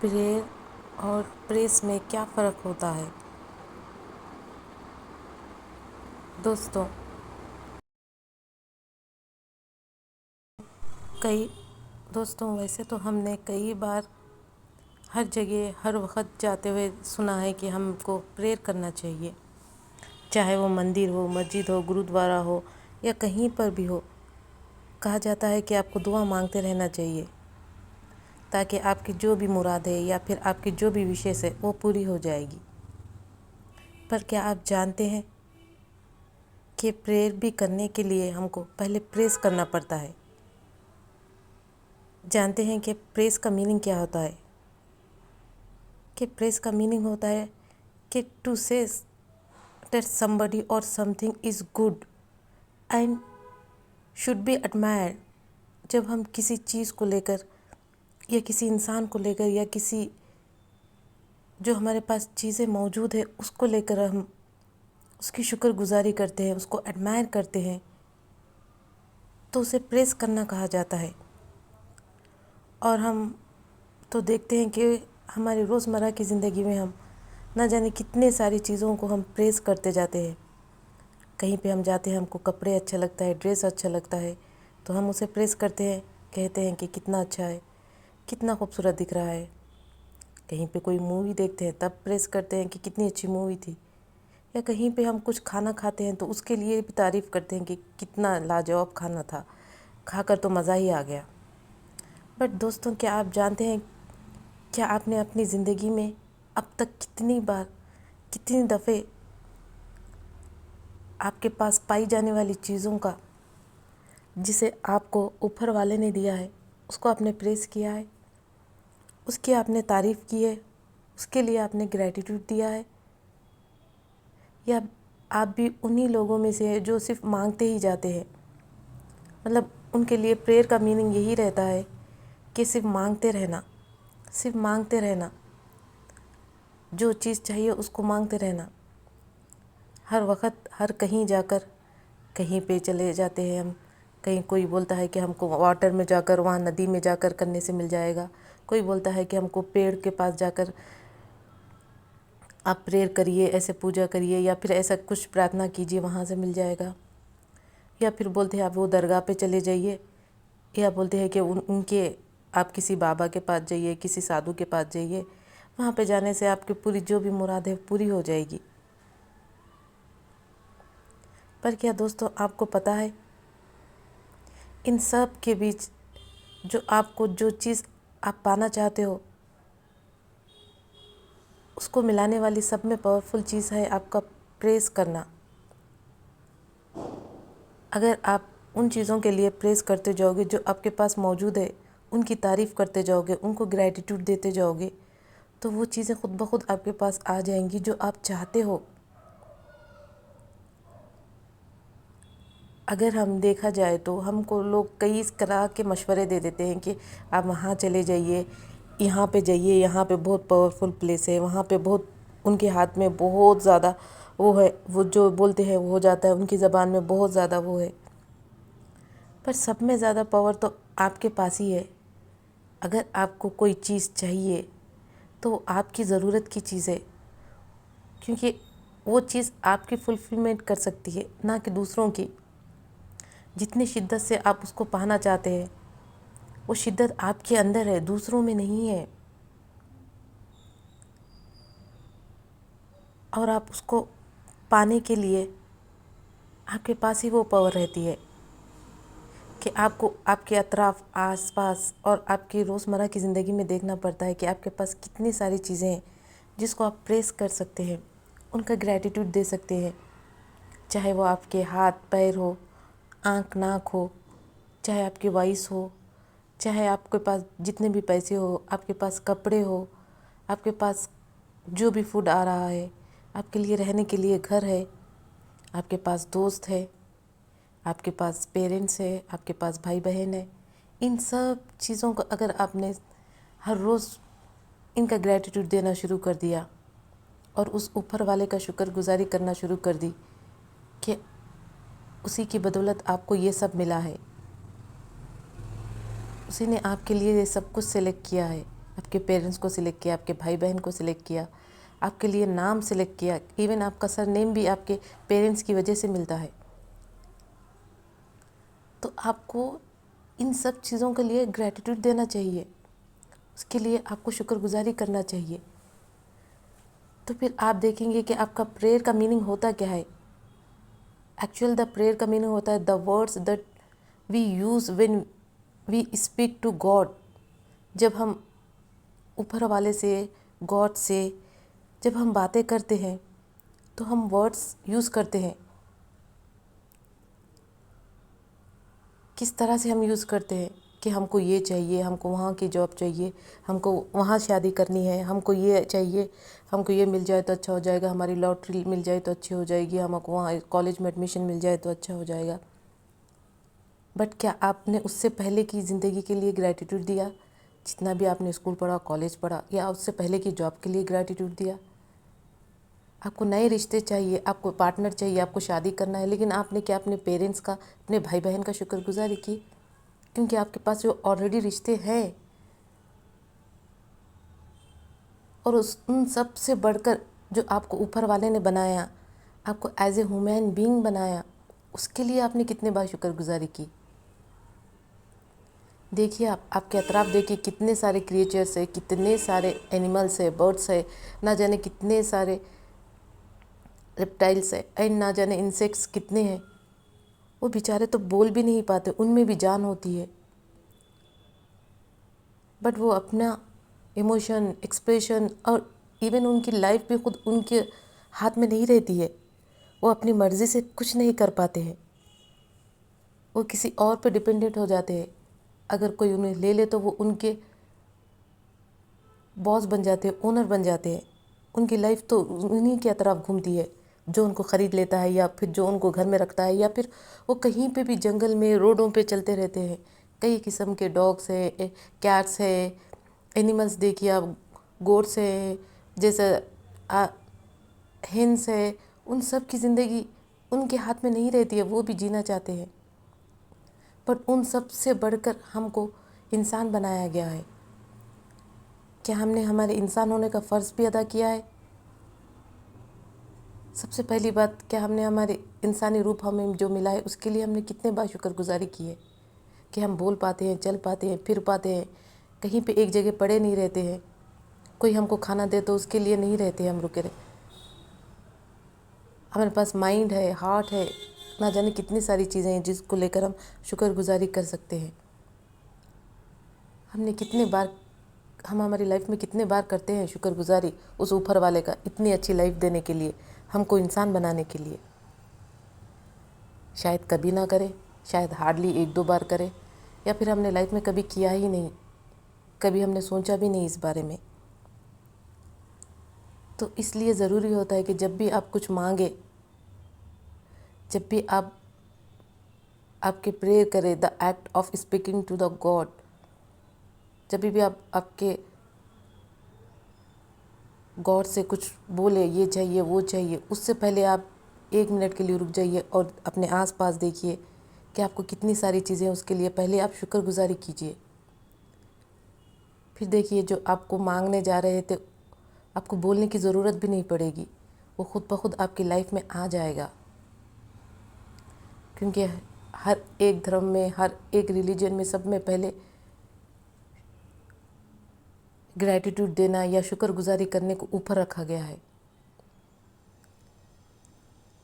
Prayer اور press میں کیا فرق ہوتا ہے؟ دوستوں ویسے تو ہم نے کئی بار ہر جگہ ہر وقت جاتے ہوئے سنا ہے کہ ہم کو پریئر کرنا چاہیے، چاہے وہ مندر ہو، مسجد ہو، گرودوارا ہو یا کہیں پر بھی ہو۔ کہا جاتا ہے کہ آپ کو دعا مانگتے رہنا چاہیے تاکہ آپ کی جو بھی مراد ہے یا پھر آپ کی جو بھی وشیز ہے وہ پوری ہو جائے گی۔ پر کیا آپ جانتے ہیں کہ پریئر بھی کرنے کے لیے ہم کو پہلے پریس کرنا پڑتا ہے؟ جانتے ہیں کہ پریس کا میننگ کیا ہوتا ہے؟ کہ پریس کا میننگ ہوتا ہے کہ ٹو سے that somebody or something is good and should be admired۔ جب ہم کسی چیز کو لے کر یا کسی انسان کو لے کر یا کسی جو ہمارے پاس چیزیں موجود ہے اس کو لے کر ہم اس کی شکر گزاری کرتے ہیں، اس کو ایڈمائر کرتے ہیں، تو اسے پریس کرنا کہا جاتا ہے۔ اور ہم تو دیکھتے ہیں کہ ہماری روزمرہ کی زندگی میں ہم نہ جانے کتنے ساری چیزوں کو ہم پریس کرتے جاتے ہیں۔ کہیں پہ ہم جاتے ہیں، ہم کو کپڑے اچھا لگتا ہے، ڈریس اچھا لگتا ہے، تو ہم اسے پریس کرتے ہیں، کہتے ہیں کہ کتنا اچھا ہے، کتنا خوبصورت دکھ رہا ہے۔ کہیں پہ کوئی مووی دیکھتے ہیں تب پریس کرتے ہیں کہ کتنی اچھی مووی تھی، یا کہیں پہ ہم کچھ کھانا کھاتے ہیں تو اس کے لیے بھی تعریف کرتے ہیں کہ کتنا لاجواب کھانا تھا، کھا کر تو مزہ ہی آ گیا۔ بٹ دوستوں، کیا آپ جانتے ہیں، کیا آپ نے اپنی زندگی میں اب تک کتنی بار، کتنی دفعے آپ کے پاس پائی جانے والی چیزوں کا جسے آپ کو اوپر والے نے دیا ہے اس کو آپ نے پریس کیا ہے، اس کی آپ نے تعریف کی ہے، اس کے لیے آپ نے گریٹیٹیوڈ دیا ہے؟ یا آپ بھی انہی لوگوں میں سے ہیں جو صرف مانگتے ہی جاتے ہیں؟ مطلب ان کے لیے پریئر کا میننگ یہی رہتا ہے کہ صرف مانگتے رہنا، صرف مانگتے رہنا، جو چیز چاہیے اس کو مانگتے رہنا۔ ہر وقت ہر کہیں جا کر، کہیں پہ چلے جاتے ہیں ہم، کہیں کوئی بولتا ہے کہ ہم کو واٹر میں جا کر، وہاں ندی میں جا کر کرنے سے مل جائے گا، کوئی بولتا ہے کہ ہم کو پیڑ کے پاس جا کر آپ پریئر کریے، ایسے پوجا کریے، یا پھر ایسا کچھ پرارتھنا کیجیے، وہاں سے مل جائے گا۔ یا پھر بولتے ہیں آپ وہ درگاہ پہ چلے جائیے، یا بولتے ہیں کہ ان کے آپ کسی بابا کے پاس جائیے، کسی سادھو کے پاس جائیے، وہاں پہ جانے سے آپ کی پوری جو بھی مراد ہے پوری ہو جائے گی۔ پر کیا دوستو آپ کو پتہ ہے، ان سب کے بیچ جو آپ کو جو چیز آپ پانا چاہتے ہو اس کو ملانے والی سب میں پاورفل چیز ہے آپ کا پریس کرنا۔ اگر آپ ان چیزوں کے لیے پریس کرتے جاؤ گے جو آپ کے پاس موجود ہے، ان کی تعریف کرتے جاؤ گے، ان کو گریٹیٹیوڈ دیتے جاؤ گے، تو وہ چیزیں خود بخود آپ کے پاس آ جائیں گی جو آپ چاہتے ہو۔ اگر ہم دیکھا جائے تو ہم کو لوگ کئی طرح کے مشورے دے دیتے ہیں کہ آپ وہاں چلے جائیے، یہاں پہ جائیے، یہاں پہ بہت پاورفل پلیس ہے، وہاں پہ بہت، ان کے ہاتھ میں بہت زیادہ وہ ہے، وہ جو بولتے ہیں وہ ہو جاتا ہے، ان کی زبان میں بہت زیادہ وہ ہے۔ پر سب میں زیادہ پاور تو آپ کے پاس ہی ہے۔ اگر آپ کو کوئی چیز چاہیے تو وہ آپ کی ضرورت کی چیز ہے، کیونکہ وہ چیز آپ کی فلفلمنٹ کر سکتی ہے، نہ کہ دوسروں کی۔ جتنی شدت سے آپ اس کو پانا چاہتے ہیں وہ شدت آپ کے اندر ہے، دوسروں میں نہیں ہے، اور آپ اس کو پانے کے لیے آپ کے پاس ہی وہ پاور رہتی ہے کہ آپ کو آپ کے اطراف، آس پاس اور آپ کی روزمرہ کی زندگی میں دیکھنا پڑتا ہے کہ آپ کے پاس کتنی ساری چیزیں ہیں جس کو آپ پریس کر سکتے ہیں، ان کا گریٹیٹیوڈ دے سکتے ہیں، چاہے وہ آپ کے ہاتھ پیر ہو، آنکھ ناک ہو، چاہے آپ کی وائس ہو، چاہے آپ کے پاس جتنے بھی پیسے ہو، آپ کے پاس کپڑے ہو، آپ کے پاس جو بھی فوڈ آ رہا ہے، آپ کے لیے رہنے کے لیے گھر ہے، آپ کے پاس دوست ہے، آپ کے پاس پیرنٹس ہے، آپ کے پاس بھائی بہن ہے۔ ان سب چیزوں کو اگر آپ نے ہر روز ان کا گریٹیٹیوڈ دینا شروع کر دیا اور اس اوپر والے کا شکر گزاری کرنا شروع کر دی کہ اسی کی بدولت آپ کو یہ سب ملا ہے، اسی نے آپ کے لیے یہ سب کچھ سلیکٹ کیا ہے، آپ کے پیرنٹس کو سلیکٹ کیا، آپ کے بھائی بہن کو سلیکٹ کیا، آپ کے لیے نام سلیکٹ کیا، ایون آپ کا سر نیم بھی آپ کے پیرنٹس کی وجہ سے ملتا ہے. تو آپ کو ان سب چیزوں کے لیے گریٹیٹیوڈ دینا چاہیے، اس کے لیے آپ کو شکر گزاری کرنا چاہیے. تو پھر آپ دیکھیں گے کہ آپ کا پریئر کا میننگ ہوتا کیا ہے. ایکچوئل دا پریئر کا میننگ ہوتا ہے the words that we use when we speak to God. جب ہم اوپر والے سے، گاڈ سے جب ہم باتیں کرتے ہیں تو ہم ورڈس یوز کرتے ہیں. کس طرح سے ہم یوز کرتے ہیں کہ ہم کو یہ چاہیے، ہم کو وہاں کی جاب چاہیے، ہم کو وہاں شادی کرنی ہے، ہم کو یہ چاہیے، ہم کو یہ مل جائے تو اچھا ہو جائے گا، ہماری لاٹری مل جائے تو اچھی ہو جائے گی، ہم کو وہاں کالج میں ایڈمیشن مل جائے تو اچھا ہو جائے گا. بٹ کیا آپ نے اس سے پہلے کی زندگی کے لیے گریٹیٹیوڈ دیا؟ جتنا بھی آپ نے اسکول پڑھا، کالج پڑھا، یا اس سے پہلے کی جاب کے لیے گریٹیٹیوڈ دیا؟ آپ کو نئے رشتے چاہیے، آپ کو پارٹنر چاہیے، آپ کو شادی کرنا ہے، لیکن آپ نے کیا اپنے پیرنٹس کا، اپنے بھائی بہن کا شکر گزاری کی؟ کیونکہ آپ کے پاس جو آلریڈی رشتے ہیں، اور ان سب سے بڑھ کر جو آپ کو اوپر والے نے بنایا، آپ کو ایز اے ہیومن بینگ بنایا، اس کے لیے آپ نے کتنے بار شکر گزاری کی؟ دیکھیے آپ کے اطراف دیکھیے کتنے سارے کریچرس ہیں، کتنے سارے اینیملس ہیں، برڈس ہیں، نہ جانے کتنے سارے ریپٹائلس ہیں، اینڈ نہ جانے انسیکٹس کتنے ہیں. وہ بیچارے تو بول بھی نہیں پاتے، ان میں بھی جان ہوتی ہے، بٹ وہ اپنا ایموشن، ایکسپریشن، اور ایون ان کی لائف بھی خود ان کے ہاتھ میں نہیں رہتی ہے. وہ اپنی مرضی سے کچھ نہیں کر پاتے ہیں، وہ کسی اور پہ ڈپینڈنٹ ہو جاتے ہیں. اگر کوئی انہیں لے لے تو وہ ان کے باس بن جاتے ہیں، اونر بن جاتے ہیں. ان کی لائف تو انہی کے اطراف گھومتی ہے، جو ان کو خرید لیتا ہے، یا پھر جو ان کو گھر میں رکھتا ہے، یا پھر وہ کہیں پہ بھی جنگل میں، روڈوں پہ چلتے رہتے ہیں. کئی قسم کے ڈاگس ہیں، کیٹس ہیں، اینیملس دیکھیے آپ، گوٹس ہیں، جیسے ہینس ہے. ان سب کی زندگی ان کے ہاتھ میں نہیں رہتی ہے، وہ بھی جینا چاہتے ہیں. پر ان سب سے بڑھ کر ہم کو انسان بنایا گیا ہے. کیا ہم نے ہمارے انسان ہونے کا فرض بھی ادا کیا ہے؟ سب سے پہلی بات، کیا ہم نے ہمارے انسانی روپ ہمیں جو ملا ہے اس کے لیے ہم نے کتنے بار شکر گزاری کی ہے کہ ہم بول پاتے ہیں، چل پاتے ہیں، پھر پاتے ہیں، کہیں پہ ایک جگہ پڑے نہیں رہتے ہیں. کوئی ہم کو کھانا دے تو اس کے لیے نہیں رہتے ہم رکے رہے. ہمارے پاس مائنڈ ہے، ہارٹ ہے، نہ جانے کتنی ساری چیزیں ہیں جس کو لے کر ہم شکر گزاری کر سکتے ہیں. ہم نے کتنے بار، ہم ہماری لائف میں کتنے بار کرتے ہیں شکر گزاری اس اوپر والے کا، اتنی اچھی لائف دینے کے لیے، ہم کو انسان بنانے کے لیے. شاید کبھی نہ کرے، شاید ہارڈلی ایک دو بار کرے، یا پھر ہم نے لائف میں کبھی کیا ہی نہیں، کبھی ہم نے سوچا بھی نہیں اس بارے میں. تو اس لیے ضروری ہوتا ہے کہ جب بھی آپ کچھ مانگے، جب بھی آپ کے پریئر کرے، the act of speaking to the God, جب بھی آپ کے گاڈ سے کچھ بولے، یہ چاہیے وہ چاہیے، اس سے پہلے آپ 1 منٹ کے لیے رک جائیے اور اپنے آس پاس دیکھیے کہ آپ کو کتنی ساری چیزیں، اس کے لیے پہلے آپ شکر گزاری کیجیے. پھر دیکھیے جو آپ کو مانگنے جا رہے تھے، آپ کو بولنے کی ضرورت بھی نہیں پڑے گی، وہ خود بخود آپ کی لائف میں آ جائے گا. کیونکہ ہر ایک دھرم میں، ہر ایک ریلیجن میں، سب میں پہلے گریٹیٹیوڈ دینا یا شکر گزاری کرنے کو اوپر رکھا گیا ہے.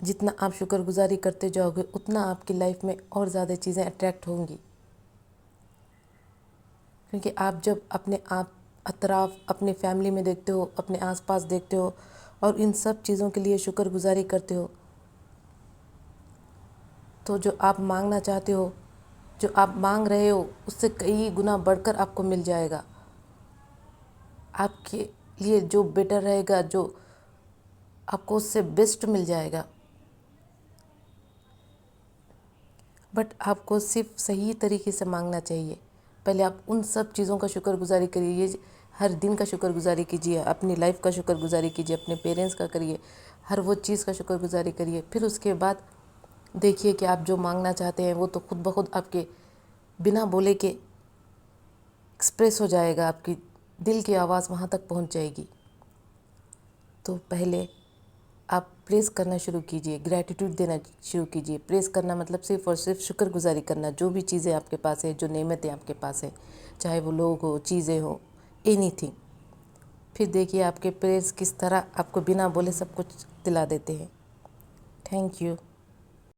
جتنا آپ شکر گزاری کرتے جاؤ گے اتنا آپ کی لائف میں اور زیادہ چیزیں اٹریکٹ ہوں گی. کیونکہ آپ جب اپنے آپ اطراف، اپنے فیملی میں دیکھتے ہو، اپنے آس پاس دیکھتے ہو، اور ان سب چیزوں کے لیے شکر گزاری کرتے ہو، تو جو آپ مانگنا چاہتے ہو، جو آپ مانگ رہے ہو، اس سے کئی گنا بڑھ کر آپ کو مل جائے گا. آپ کے لیے جو بیٹر رہے گا، جو آپ کو اس سے بیسٹ مل جائے گا. بٹ آپ کو صرف صحیح طریقے سے مانگنا چاہیے. پہلے آپ ان سب چیزوں کا شکر گزاری کریے، ہر دن کا شکر گزاری کیجیے، اپنی لائف کا شکر گزاری کیجیے، اپنے پیرنٹس کا کریے، ہر وہ چیز کا شکر گزاری کریے. پھر اس کے بعد دیکھیے کہ آپ جو مانگنا چاہتے ہیں وہ تو خود بخود آپ کے بنا بولے کے ایکسپریس ہو جائے گا. آپ کی دل کی آواز وہاں تک پہنچ جائے گی. تو پہلے آپ پریز کرنا شروع کیجئے، گریٹیٹیوڈ دینا شروع کیجئے. پریز کرنا مطلب صرف اور صرف شکر گزاری کرنا، جو بھی چیزیں آپ کے پاس ہے، جو نعمتیں آپ کے پاس ہے، چاہے وہ لوگ ہو، چیزیں ہو، اینی تھنگ. پھر دیکھیے آپ کے پریز کس طرح آپ کو بنا بولے سب کچھ دلا دیتے ہیں. Thank you.